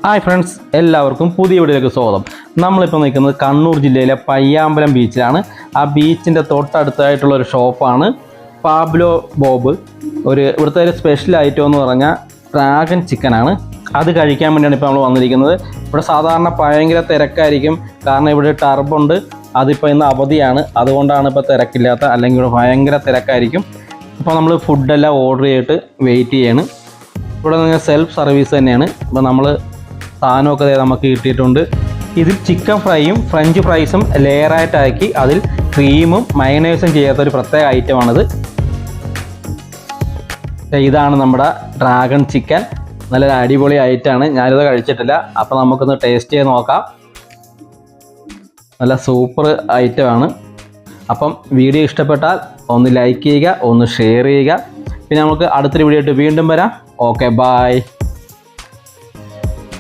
Hi friends, എല്ലാവർക്കും പുതിയ വീഡിയോയിലേക്ക് സ്വാഗതം. നമ്മളിപ്പോൾ നിൽക്കുന്നത് കണ്ണൂർ ജില്ലയിലെ പയ്യാമ്പലം ബീച്ചിലാണ്. ആ ബീച്ചിൻ്റെ തൊട്ടടുത്തായിട്ടുള്ള ഒരു ഷോപ്പാണ് പാബ്ലോ ബോബ്. ഇവിടുത്തെ ഒരു സ്പെഷ്യൽ ഐറ്റം എന്ന് പറഞ്ഞാൽ ഡ്രാഗൺ ചിക്കനാണ്. അത് കഴിക്കാൻ വേണ്ടിയാണ് ഇപ്പോൾ നമ്മൾ വന്നിരിക്കുന്നത്. ഇവിടെ സാധാരണ ഭയങ്കര തിരക്കായിരിക്കും, കാരണം ഇവിടെ ടർബുണ്ട്. അതിപ്പോൾ ഇന്ന് അവധിയാണ്, അതുകൊണ്ടാണ് ഇപ്പോൾ തിരക്കില്ലാത്ത, അല്ലെങ്കിൽ ഇവിടെ ഭയങ്കര തിരക്കായിരിക്കും. ഇപ്പോൾ നമ്മൾ ഫുഡെല്ലാം ഓർഡർ ചെയ്തിട്ട് വെയിറ്റ് ചെയ്യാണ്. ഇവിടെ നിങ്ങൾ സെൽഫ് സർവീസ് തന്നെയാണ്. ഇപ്പോൾ നമ്മൾ സാധനമൊക്കെ നമുക്ക് കിട്ടിയിട്ടുണ്ട്. ഇതിൽ ചിക്കൻ ഫ്രൈയും ഫ്രഞ്ച് ഫ്രൈസും ലെയറായിട്ടാക്കി അതിൽ ക്രീമും മയണൈസും ചെയ്യാത്തൊരു പ്രത്യേക ഐറ്റമാണിത്. ഇതാണ് നമ്മുടെ ഡ്രാഗൺ ചിക്കൻ. നല്ലൊരു അടിപൊളി ഐറ്റമാണ്. ഞാനിത് കഴിച്ചിട്ടില്ല, അപ്പോൾ നമുക്കൊന്ന് ടേസ്റ്റ് ചെയ്ത് നോക്കാം. നല്ല സൂപ്പർ ഐറ്റമാണ്. അപ്പം വീഡിയോ ഇഷ്ടപ്പെട്ടാൽ ഒന്ന് ലൈക്ക് ചെയ്യുക, ഒന്ന് ഷെയർ ചെയ്യുക. പിന്നെ നമുക്ക് അടുത്തൊരു വീഡിയോ ആയിട്ട് വീണ്ടും വരാം. Okay, by.